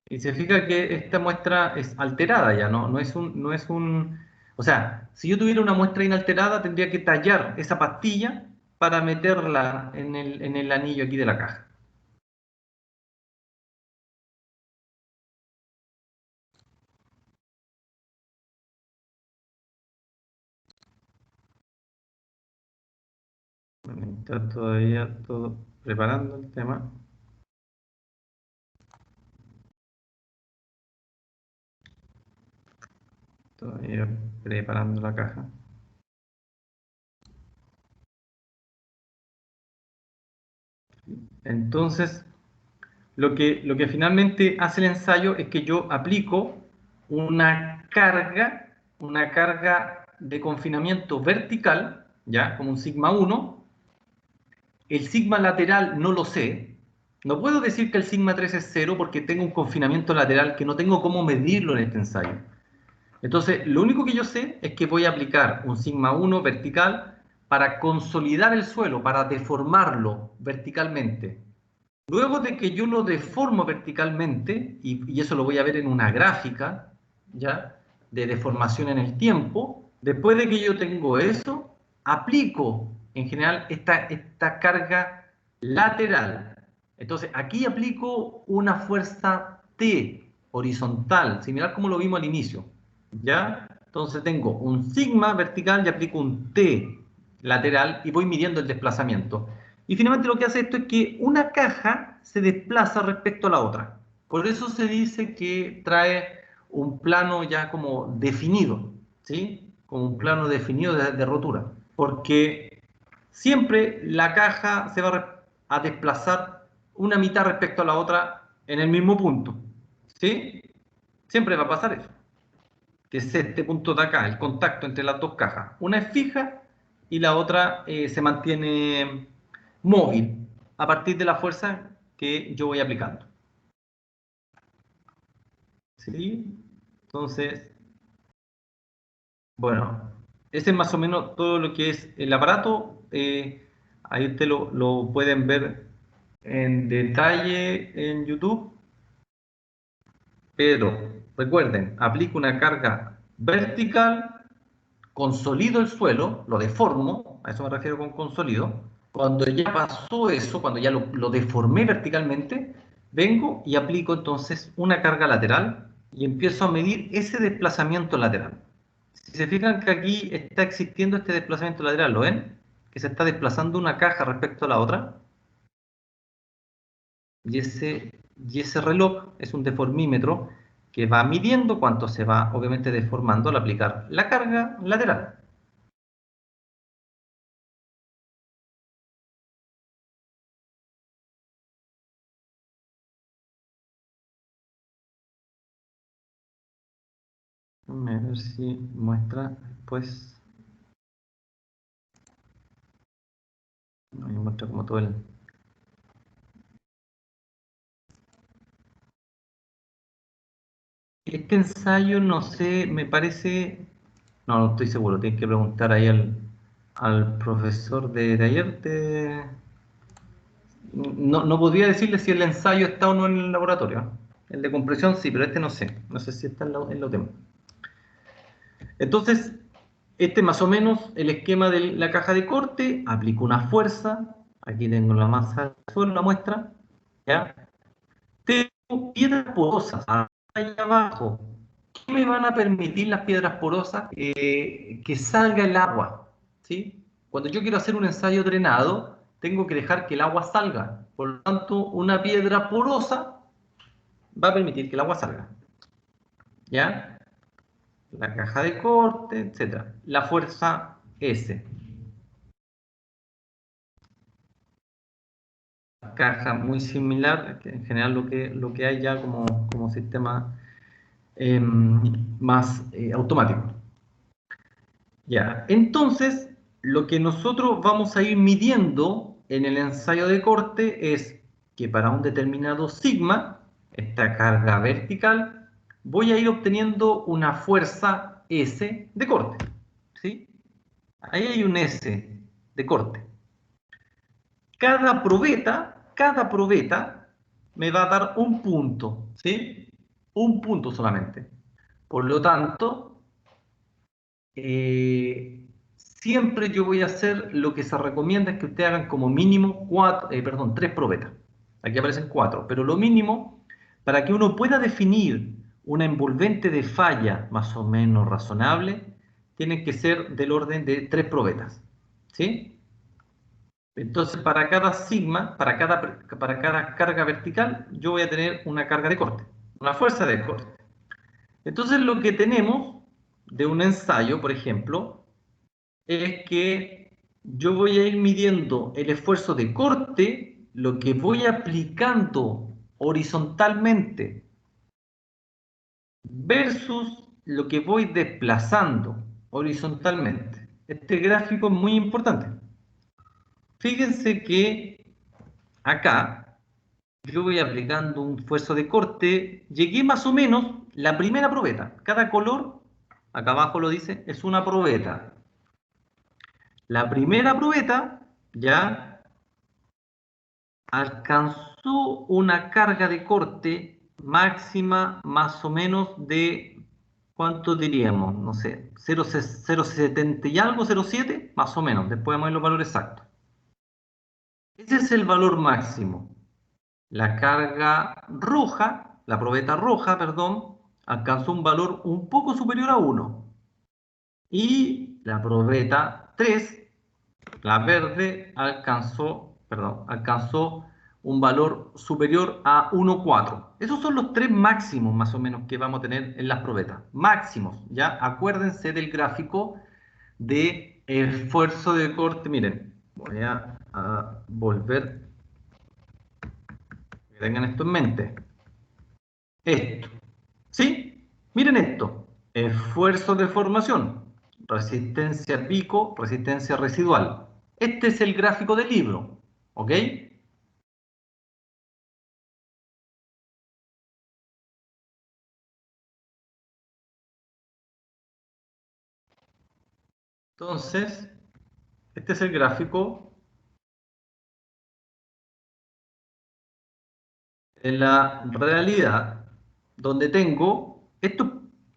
Y se fija que esta muestra es alterada ya, no es un, o sea, si yo tuviera una muestra inalterada tendría que tallar esa pastilla para meterla en el anillo aquí de la caja. Bueno, está todavía todo preparando el tema. Todavía preparando la caja. Entonces, lo que finalmente hace el ensayo es que yo aplico una carga de confinamiento vertical, ¿ya? Como un sigma 1. El sigma lateral no lo sé. No puedo decir que el sigma 3 es 0 porque tengo un confinamiento lateral que no tengo cómo medirlo en este ensayo. Entonces, lo único que yo sé es que voy a aplicar un sigma 1 vertical para consolidar el suelo, para deformarlo verticalmente. Luego de que yo lo deformo verticalmente, y eso lo voy a ver en una gráfica, ¿ya? De deformación en el tiempo, después de que yo tengo eso, aplico en general esta carga lateral. Entonces, aquí aplico una fuerza T horizontal, similar como lo vimos al inicio, ¿ya? Entonces tengo un sigma vertical y aplico un T lateral y voy midiendo el desplazamiento. Y finalmente lo que hace esto es que una caja se desplaza respecto a la otra. Por eso se dice que trae un plano ya como definido, ¿sí? Como un plano definido de rotura. Porque siempre la caja se va a desplazar una mitad respecto a la otra en el mismo punto, ¿sí? Siempre va a pasar eso. Que es este punto de acá, el contacto entre las dos cajas. Una es fija y la otra se mantiene móvil a partir de la fuerza que yo voy aplicando. ¿Sí? Entonces, bueno, ese es más o menos todo lo que es el aparato. Ahí ustedes lo pueden ver en detalle en YouTube. Pero recuerden, aplico una carga vertical, consolido el suelo, lo deformo, a eso me refiero con consolido. Cuando ya pasó eso, cuando ya lo deformé verticalmente, vengo y aplico entonces una carga lateral y empiezo a medir ese desplazamiento lateral. Si se fijan que aquí está existiendo este desplazamiento lateral, ¿lo ven? Que se está desplazando una caja respecto a la otra. Y ese reloj es un deformímetro que va midiendo cuánto se va, obviamente, deformando al aplicar la carga lateral. A ver si muestra después. No, muestra como todo el... Este ensayo, no sé, me parece... No estoy seguro, tienes que preguntar ahí al profesor de ayer. No podría decirle si el ensayo está o no en el laboratorio. El de compresión sí, pero este no sé. No sé si está en los temas. Entonces, este es más o menos el esquema de la caja de corte. Aplico una fuerza. Aquí tengo la masa del suelo, la muestra. ¿Ya? Tengo piedras porosas allá abajo. ¿Qué me van a permitir las piedras porosas? Que salga el agua, ¿sí? Cuando yo quiero hacer un ensayo drenado, tengo que dejar que el agua salga. Por lo tanto, una piedra porosa va a permitir que el agua salga. ¿Ya? La caja de corte, etcétera. La fuerza S. Caja muy similar, que en general lo que hay ya como sistema más automático. Ya, entonces, lo que nosotros vamos a ir midiendo en el ensayo de corte es que para un determinado sigma, esta carga vertical, voy a ir obteniendo una fuerza S de corte, ¿sí? Ahí hay un S de corte. Cada probeta me va a dar un punto, ¿sí? Un punto solamente. Por lo tanto, siempre yo voy a hacer lo que se recomienda es que ustedes hagan como mínimo 3 probetas. Aquí aparecen 4, pero lo mínimo para que uno pueda definir una envolvente de falla más o menos razonable, tiene que ser del orden de 3 probetas. ¿Sí? Entonces, para cada sigma, para cada carga vertical, yo voy a tener una carga de corte, una fuerza de corte. Entonces, lo que tenemos de un ensayo, por ejemplo, es que yo voy a ir midiendo el esfuerzo de corte lo que voy aplicando horizontalmente versus lo que voy desplazando horizontalmente. Este gráfico es muy importante. Fíjense que acá yo voy aplicando un esfuerzo de corte, llegué más o menos la primera probeta. Cada color, acá abajo lo dice, es una probeta. La primera probeta ya alcanzó una carga de corte máxima más o menos de, ¿cuánto diríamos? No sé, 0,70 y algo, 0,7, más o menos, después vamos a ver los valores exactos. Ese es el valor máximo. La carga roja, la probeta roja, perdón, alcanzó un valor un poco superior a 1. Y la probeta 3, la verde, alcanzó un valor superior a 1,4. Esos son los tres máximos más o menos que vamos a tener en las probetas. Máximos, ¿ya? Acuérdense del gráfico de esfuerzo de corte. Miren, voy a volver, que tengan esto en mente. Esto, ¿sí? Miren esto. Esfuerzo de formación, resistencia pico, resistencia residual. Este es el gráfico del libro, ¿ok? Entonces, este es el gráfico de la realidad, donde tengo estos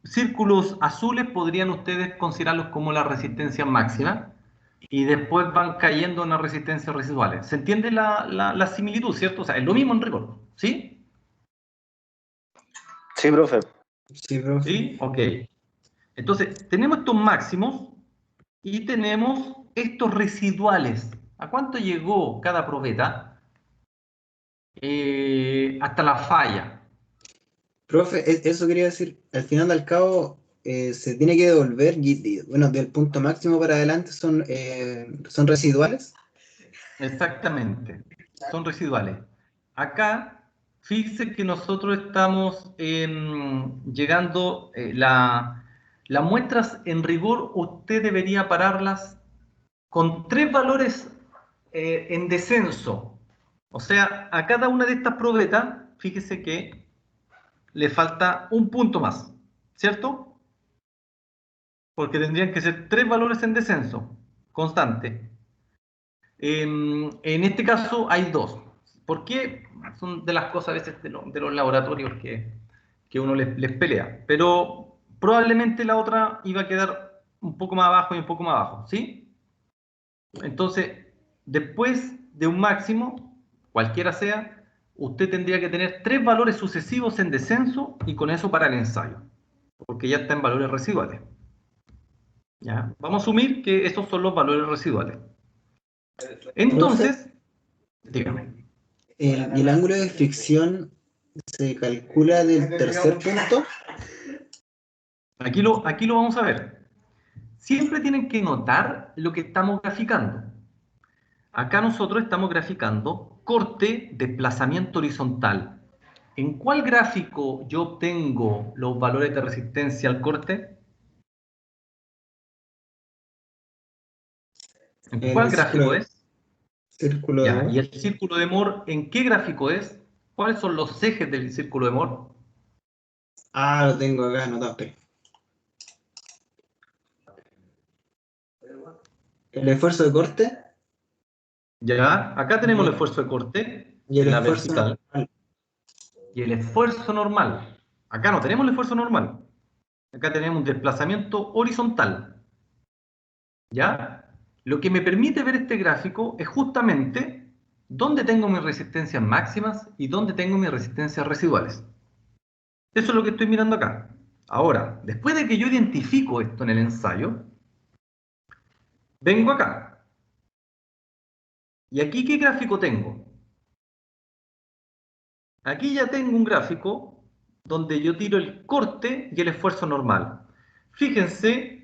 círculos azules, podrían ustedes considerarlos como la resistencia máxima, y después van cayendo en las resistencias residuales. ¿Se entiende la similitud, cierto? O sea, es lo mismo en rigor, ¿sí? Sí, profe. Sí, profe. ¿Sí? Ok. Entonces, tenemos estos máximos y tenemos estos residuales. ¿A cuánto llegó cada probeta? Hasta la falla. Profe, eso quería decir, al final al cabo se tiene que devolver, bueno, del punto máximo para adelante son residuales. Exactamente. Son residuales. Acá, fíjense que nosotros estamos llegando, las muestras en rigor, usted debería pararlas con 3 valores en descenso. O sea, a cada una de estas probetas, fíjese que le falta un punto más, ¿cierto? Porque tendrían que ser 3 valores en descenso, constante. En este caso hay 2. ¿Por qué? Son de las cosas a veces de los laboratorios que uno les pelea. Pero probablemente la otra iba a quedar un poco más abajo y un poco más abajo, ¿sí? Entonces, después de un máximo, cualquiera sea, usted tendría que tener 3 valores sucesivos en descenso y con eso para el ensayo, porque ya está en valores residuales. ¿Ya? Vamos a asumir que estos son los valores residuales. Entonces, dígame. ¿Y el ángulo de fricción se calcula del tercer punto? Aquí lo vamos a ver. Siempre tienen que notar lo que estamos graficando. Acá nosotros estamos graficando corte, desplazamiento horizontal. ¿En cuál gráfico yo obtengo los valores de resistencia al corte? ¿En cuál gráfico es? Círculo de Ya, Moore. ¿y el círculo de Moore en qué gráfico es? ¿Cuáles son los ejes del círculo de Moore? Ah, lo tengo acá anotado. El esfuerzo de corte Ya, acá tenemos el esfuerzo de corte, y el la esfuerzo vertical, normal. y el esfuerzo normal. Acá no tenemos el esfuerzo normal. Acá tenemos un desplazamiento horizontal. ¿Ya? Lo que me permite ver este gráfico es justamente dónde tengo mis resistencias máximas y dónde tengo mis resistencias residuales. Eso es lo que estoy mirando acá. Ahora, después de que yo identifico esto en el ensayo, vengo acá. ¿Y aquí qué gráfico tengo? Aquí ya tengo un gráfico donde yo tiro el corte y el esfuerzo normal. Fíjense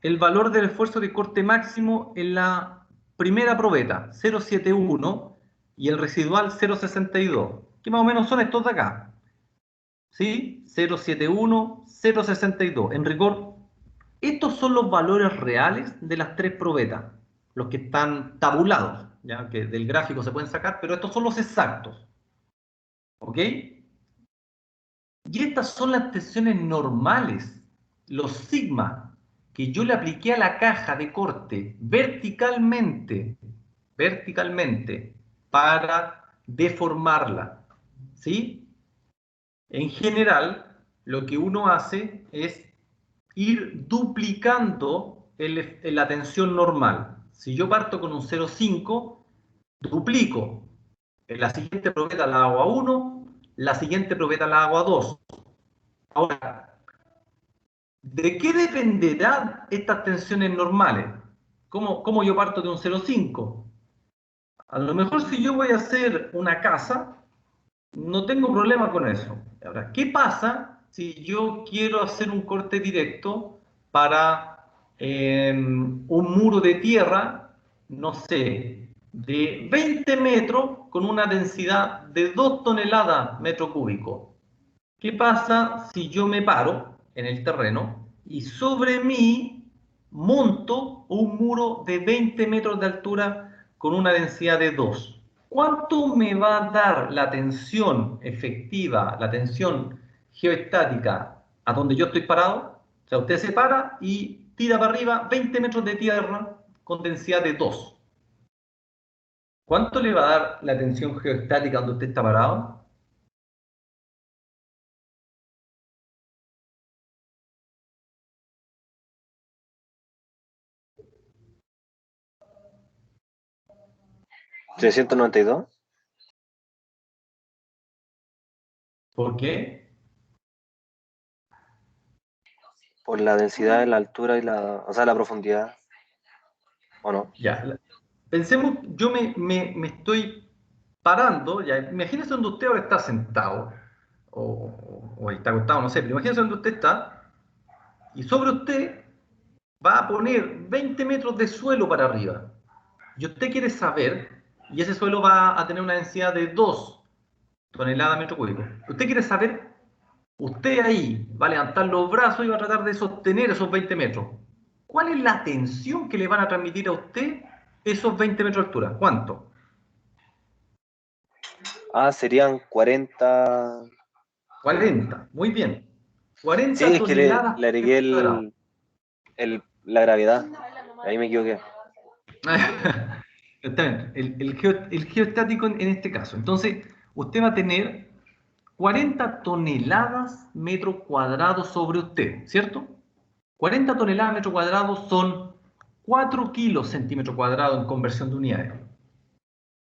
el valor del esfuerzo de corte máximo en la primera probeta, 0,71, y el residual 0,62, que más o menos son estos de acá. ¿Sí? 0,71, 0,62. En rigor, estos son los valores reales de las tres probetas, los que están tabulados, ya que del gráfico se pueden sacar, pero estos son los exactos. ¿Ok? Y estas son las tensiones normales, los sigma, que yo le apliqué a la caja de corte verticalmente, para deformarla. ¿Sí? En general, lo que uno hace es ir duplicando la tensión normal. Si yo parto con un 0,5, duplico. En la siguiente probeta la hago a 1, la siguiente probeta la hago a 2. Ahora, ¿de qué dependerán estas tensiones normales? ¿Cómo yo parto de un 0,5? A lo mejor si yo voy a hacer una casa, no tengo problema con eso. Ahora, ¿qué pasa si yo quiero hacer un corte directo para un muro de tierra, no sé, de 20 metros con una densidad de 2 toneladas metro cúbico? ¿Qué pasa si yo me paro en el terreno y sobre mí monto un muro de 20 metros de altura con una densidad de 2? ¿Cuánto me va a dar la tensión efectiva, la tensión geoestática a donde yo estoy parado? O sea, usted se para y tira para arriba 20 metros de tierra con densidad de 2. ¿Cuánto le va a dar la tensión geoestática donde usted está parado? ¿392? ¿Por qué? Por la densidad, la altura y o sea, la profundidad, ¿o no? Ya, pensemos, yo me estoy parando, ya, imagínese donde usted ahora está sentado, o está acostado, no sé, pero imagínese donde usted está, y sobre usted va a poner 20 metros de suelo para arriba. Y usted quiere saber, y ese suelo va a tener una densidad de 2 toneladas metro cúbico. Usted quiere saber, usted ahí va a levantar los brazos y va a tratar de sostener esos 20 metros. ¿Cuál es la tensión que le van a transmitir a usted esos 20 metros de altura? ¿Cuánto? Serían 40. 40, muy bien. Sí, 40 es que le toneladas agregué metro cuadrado. la gravedad. Ahí me equivoqué. Exactamente, el geostático en este caso. Entonces, usted va a tener 40 toneladas metro cuadrado sobre usted, ¿cierto? 40 toneladas metro cuadrado son 4 kilos centímetro cuadrado en conversión de unidades.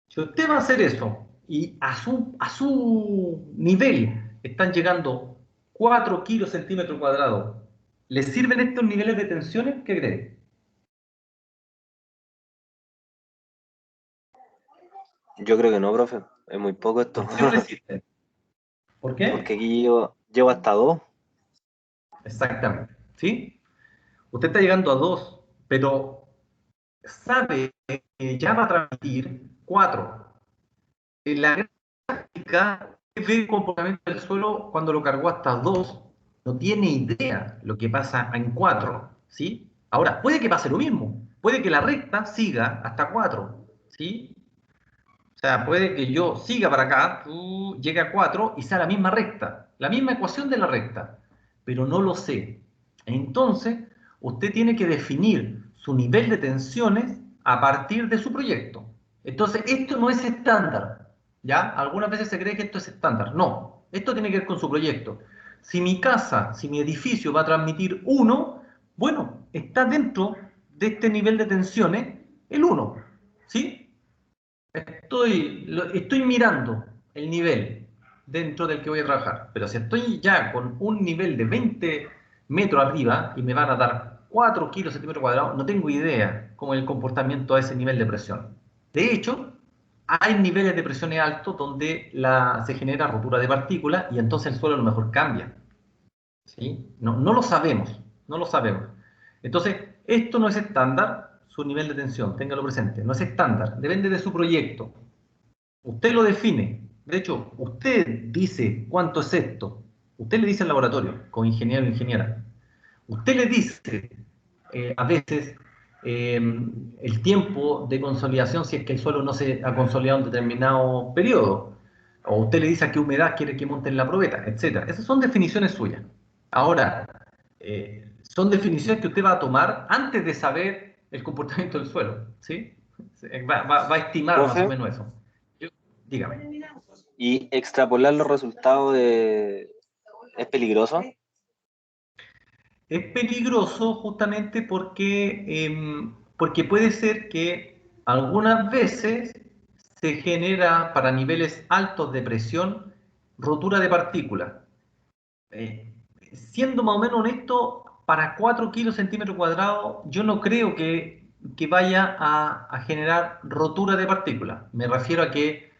Si usted va a hacer eso y a su nivel están llegando 4 kilos centímetro cuadrado, ¿le sirven estos niveles de tensiones? ¿Qué cree? Yo creo que no, profe. Es muy poco esto. ¿Por qué no le sirven? ¿Por Porque qué? aquí llego hasta 2. Exactamente. ¿Sí? Usted está llegando a 2, pero sabe que ya va a transmitir 4. La gráfica ve el comportamiento del suelo cuando lo cargó hasta 2. No tiene idea lo que pasa en 4. ¿Sí? Ahora, puede que pase lo mismo. Puede que la recta siga hasta 4. ¿Sí? O sea, puede que yo siga para acá, llegue a 4 y sea la misma recta, la misma ecuación de la recta, pero no lo sé. Entonces, usted tiene que definir su nivel de tensiones a partir de su proyecto. Entonces, esto no es estándar, ¿ya? Algunas veces se cree que esto es estándar. No, esto tiene que ver con su proyecto. Si mi casa, si mi edificio va a transmitir 1, bueno, está dentro de este nivel de tensiones el 1, ¿sí? Estoy mirando el nivel dentro del que voy a trabajar, pero si estoy ya con un nivel de 20 metros arriba y me van a dar 4 kilos centímetros cuadrados, no tengo idea cómo es el comportamiento a ese nivel de presión. De hecho, hay niveles de presiones altos donde se genera rotura de partículas y entonces el suelo a lo mejor cambia. ¿Sí? No lo sabemos, no lo sabemos. Entonces, esto no es estándar, su nivel de tensión, téngalo presente, no es estándar, depende de su proyecto. Usted lo define. De hecho, usted dice cuánto es esto. Usted le dice al laboratorio, como ingeniero o ingeniera. Usted le dice a veces el tiempo de consolidación si es que el suelo no se ha consolidado en determinado periodo. O usted le dice a qué humedad quiere que monte la probeta, etc. Esas son definiciones suyas. Ahora, son definiciones que usted va a tomar antes de saber el comportamiento del suelo. ¿Sí? Va a estimar más o Profe, menos eso. Dígame. y extrapolar los resultados es peligroso. Es peligroso justamente porque puede ser que algunas veces se genera para niveles altos de presión rotura de partículas. Siendo más o menos honesto, para 4 kilos centímetro cuadrado, yo no creo que vaya a generar rotura de partículas. Me refiero a que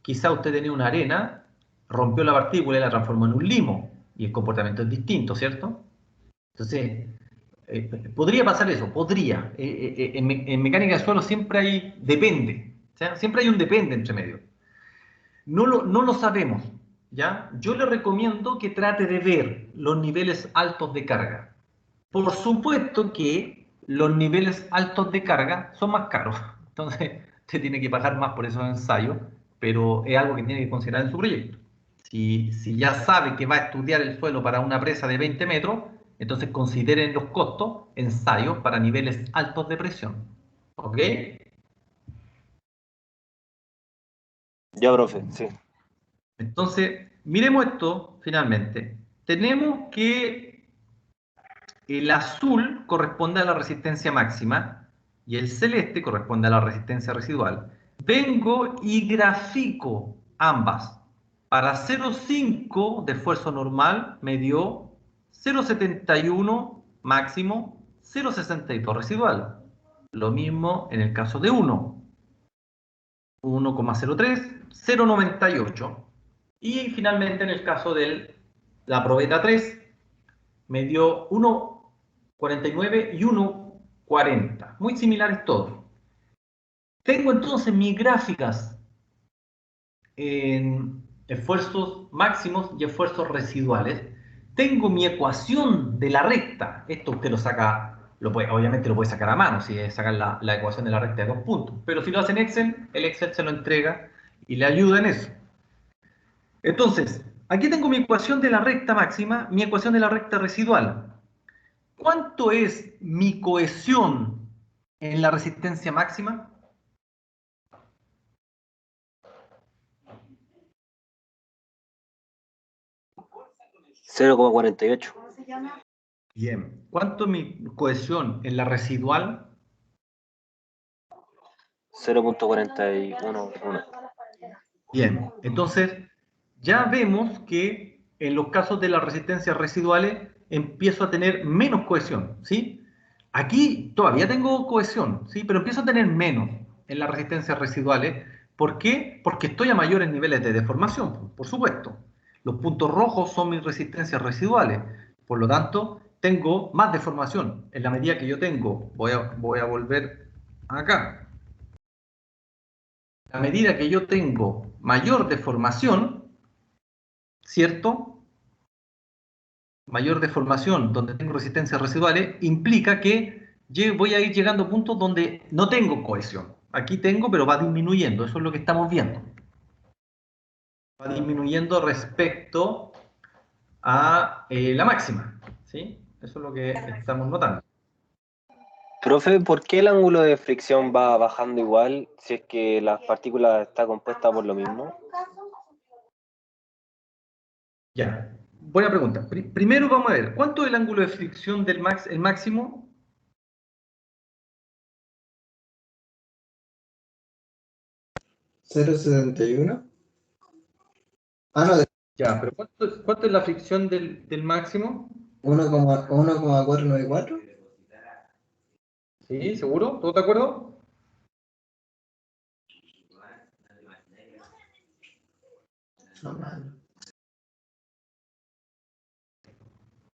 quizá usted tenía una arena, rompió la partícula y la transformó en un limo, y el comportamiento es distinto, ¿cierto? Entonces, podría pasar eso, podría. En mecánica de suelo siempre hay, depende, o sea, siempre hay un depende entre medio. No lo sabemos, ¿ya? Yo le recomiendo que trate de ver los niveles altos de carga. Por supuesto que los niveles altos de carga son más caros, entonces usted tiene que pagar más por esos ensayos, pero es algo que tiene que considerar en su proyecto. Si ya sabe que va a estudiar el suelo para una presa de 20 metros, entonces consideren los costos, ensayos para niveles altos de presión. ¿Ok? Ya, profe, sí. Entonces, miremos esto finalmente. Tenemos que el azul corresponde a la resistencia máxima y el celeste corresponde a la resistencia residual. Vengo y grafico ambas. Para 0,5 de esfuerzo normal me dio 0,71 máximo, 0,62 residual. Lo mismo en el caso de 1. 1,03, 0,98. Y finalmente en el caso de la probeta 3 me dio 1,49 y 1,40. Muy similares todos. Tengo entonces mis gráficas en esfuerzos máximos y esfuerzos residuales. Tengo mi ecuación de la recta. Esto usted lo saca, obviamente lo puede sacar a mano, si es sacar la ecuación de la recta de 2 puntos. Pero si lo hace en Excel, el Excel se lo entrega y le ayuda en eso. Entonces, aquí tengo mi ecuación de la recta máxima, mi ecuación de la recta residual. ¿Cuánto es mi cohesión en la resistencia máxima? $0,48. Bien. ¿Cuánto es mi cohesión en la residual? 0,41. Bien. Entonces, ya vemos que en los casos de las resistencias residuales empiezo a tener menos cohesión, ¿sí? Aquí todavía tengo cohesión, ¿sí? Pero empiezo a tener menos en las resistencias residuales. ¿Por qué? Porque estoy a mayores niveles de deformación, por supuesto. Los puntos rojos son mis resistencias residuales. Por lo tanto, tengo más deformación. En la medida que yo tengo, voy a volver acá. A medida que yo tengo mayor deformación, ¿cierto? Mayor deformación donde tengo resistencias residuales, implica que voy a ir llegando a puntos donde no tengo cohesión. Aquí tengo, pero va disminuyendo. Eso es lo que estamos viendo. Va disminuyendo respecto a la máxima, ¿sí? Eso es lo que estamos notando. Profe, ¿por qué el ángulo de fricción va bajando igual si es que las partículas están compuestas por lo mismo? Ya, buena pregunta. Primero vamos a ver, ¿cuánto es el ángulo de fricción del el máximo? ¿0,71? Ah, no, Ya, pero ¿cuánto es la fricción del máximo? 1,494. ¿Sí? ¿Seguro? ¿Todos de acuerdo? No, mal.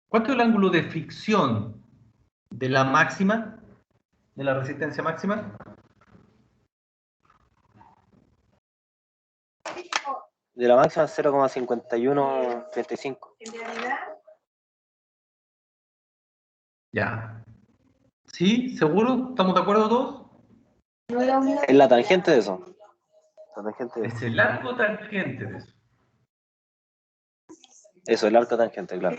¿Cuánto es el ángulo de fricción de la máxima, de la resistencia máxima? De la máxima 0,5135. Ya. ¿Sí? ¿Seguro? ¿Estamos de acuerdo todos? Es la tangente de eso. La tangente de Es el arco tangente de eso. eso, el arco tangente, claro.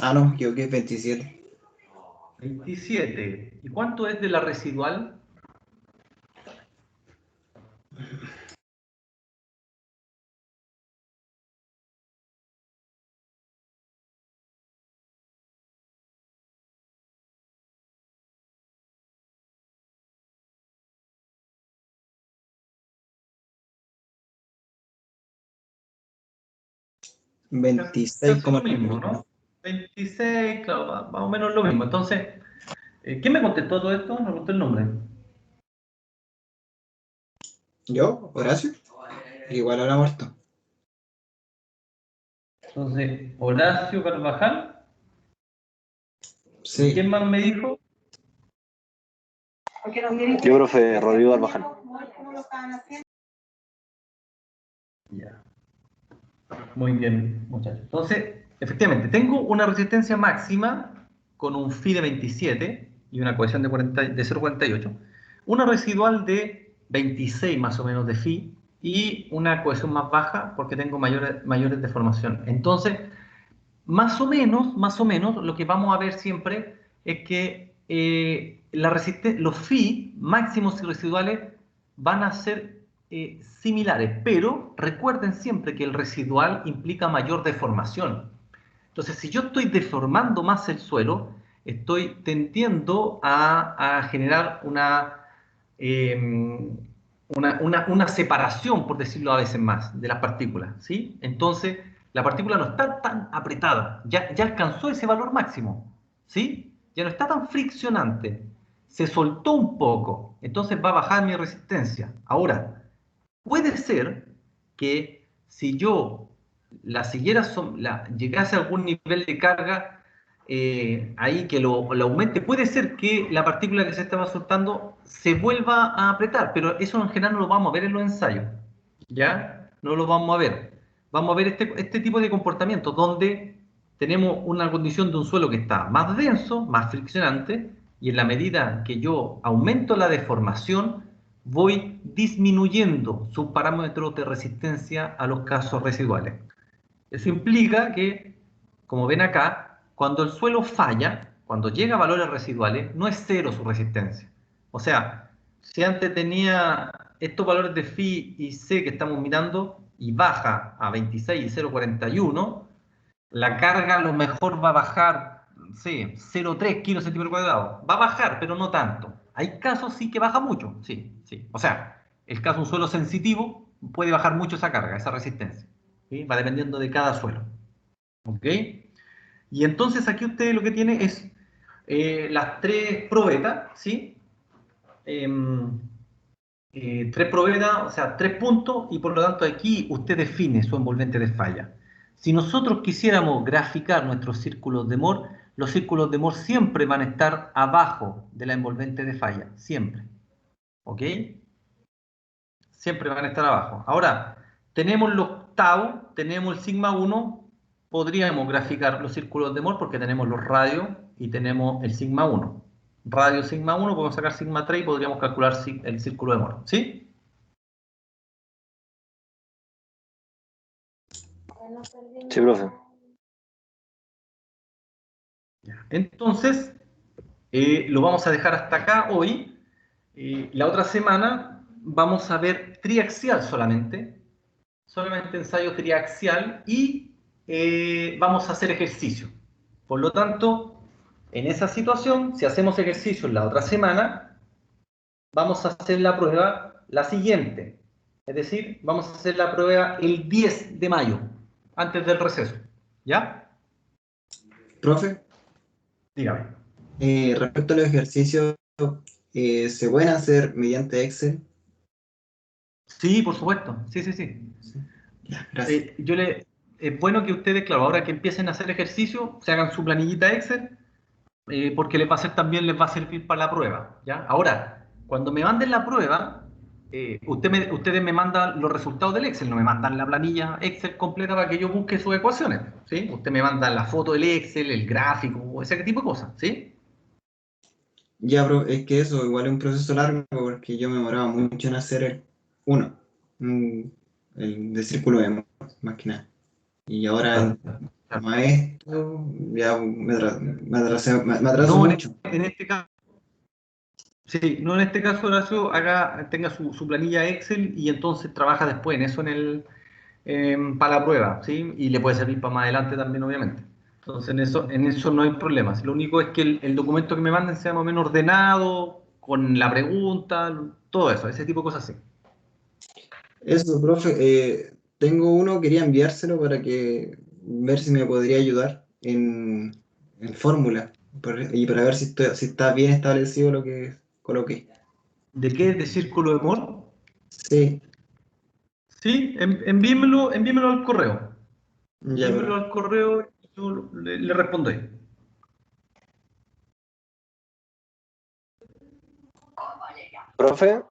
Ah, no, me equivoqué, 27. 27. ¿Y cuánto es de la residual? Casi lo mismo, 26,9. ¿no? 26, claro, más o menos lo mismo. Entonces, ¿quién me contestó todo esto? No noté el nombre. ¿Yo? ¿Horacio? Igual ahora muerto. Entonces, Horacio Carvajal. Sí. ¿Quién más me dijo? Yo, profe Rodrigo Arbajal. Ya. Muy bien, muchachos. Entonces, efectivamente, tengo una resistencia máxima con un phi de 27 y una cohesión de 0,48, una residual de 26 más o menos de phi y una cohesión más baja porque tengo mayores deformaciones. Entonces, más o menos, lo que vamos a ver siempre es que los phi máximos y residuales van a ser similares, pero recuerden siempre que el residual implica mayor deformación. Entonces, si yo estoy deformando más el suelo, estoy tendiendo a generar una separación, por decirlo a veces más, de las partículas, ¿sí? Entonces, la partícula no está tan apretada, ya alcanzó ese valor máximo, ¿sí? Ya no está tan friccionante, se soltó un poco, entonces va a bajar mi resistencia. Ahora, puede ser que si yo llegase a algún nivel de carga ahí que lo aumente, puede ser que la partícula que se estaba soltando se vuelva a apretar, pero eso en general no lo vamos a ver en los ensayos, ¿ya? No lo vamos a ver. Vamos a ver este tipo de comportamientos donde tenemos una condición de un suelo que está más denso, más friccionante, y en la medida que yo aumento la deformación, voy disminuyendo sus parámetros de resistencia a los casos residuales. Eso implica que, como ven acá, cuando el suelo falla, cuando llega a valores residuales, no es cero su resistencia. O sea, si antes tenía estos valores de phi y c que estamos mirando y baja a 26 y 0,41, la carga a lo mejor va a bajar, sí, 0,3 kilos centímetros cuadrados. Va a bajar, pero no tanto. Hay casos sí que baja mucho, sí, sí. O sea, el caso de un suelo sensitivo puede bajar mucho esa carga, esa resistencia. ¿Sí? Va dependiendo de cada suelo. ¿Ok? Y entonces aquí usted lo que tiene es las tres probetas, ¿sí? Tres probetas, o sea, 3 puntos, y por lo tanto aquí usted define su envolvente de falla. Si nosotros quisiéramos graficar nuestros círculos de Moore, los círculos de Moore siempre van a estar abajo de la envolvente de falla, siempre. ¿Ok? Siempre van a estar abajo. Ahora, tenemos los tau, tenemos el sigma 1, podríamos graficar los círculos de Moore porque tenemos los radios y tenemos el sigma 1. Radio sigma 1, podemos sacar sigma 3 y podríamos calcular el círculo de Moore. ¿Sí? Sí, profe. Entonces, lo vamos a dejar hasta acá hoy. La otra semana vamos a ver triaxial solamente ensayo triaxial y vamos a hacer ejercicio. Por lo tanto, en esa situación, si hacemos ejercicio la otra semana, vamos a hacer la prueba la siguiente. Es decir, vamos a hacer la prueba el 10 de mayo, antes del receso. ¿Ya? Profe, Dígame. respecto a los ejercicios, ¿se pueden hacer mediante Excel? Sí, por supuesto. Sí, sí, sí. Ya, gracias. es bueno que ustedes, claro, ahora que empiecen a hacer ejercicio, se hagan su planillita Excel, porque les va a servir para la prueba, ¿ya? Ahora, cuando me manden la prueba, ustedes me mandan los resultados del Excel, no me mandan la planilla Excel completa para que yo busque sus ecuaciones, ¿sí? Usted me manda la foto del Excel, el gráfico, ese tipo de cosas, ¿sí? Ya, pero es que eso igual es un proceso largo porque yo me demoraba mucho en hacer el uno, el de círculo de Mohs, más que nada. Y ahora, maestro, ya me atraso No, mucho. en este caso, sí, no en este caso, Horacio, tenga su planilla Excel y entonces trabaja después en eso para la prueba, ¿sí? Y le puede servir para más adelante también, obviamente. Entonces, en eso no hay problemas. Lo único es que el documento que me manden sea más o menos ordenado, con la pregunta, todo eso, ese tipo de cosas así. Eso, profe, tengo uno, quería enviárselo para que ver si me podría ayudar en fórmula y para ver si está bien establecido lo que coloqué. ¿De qué es de círculo de Moore? Sí, Sí, envíemelo al correo. ya, Envíemelo al correo y yo le respondo ahí. Profe,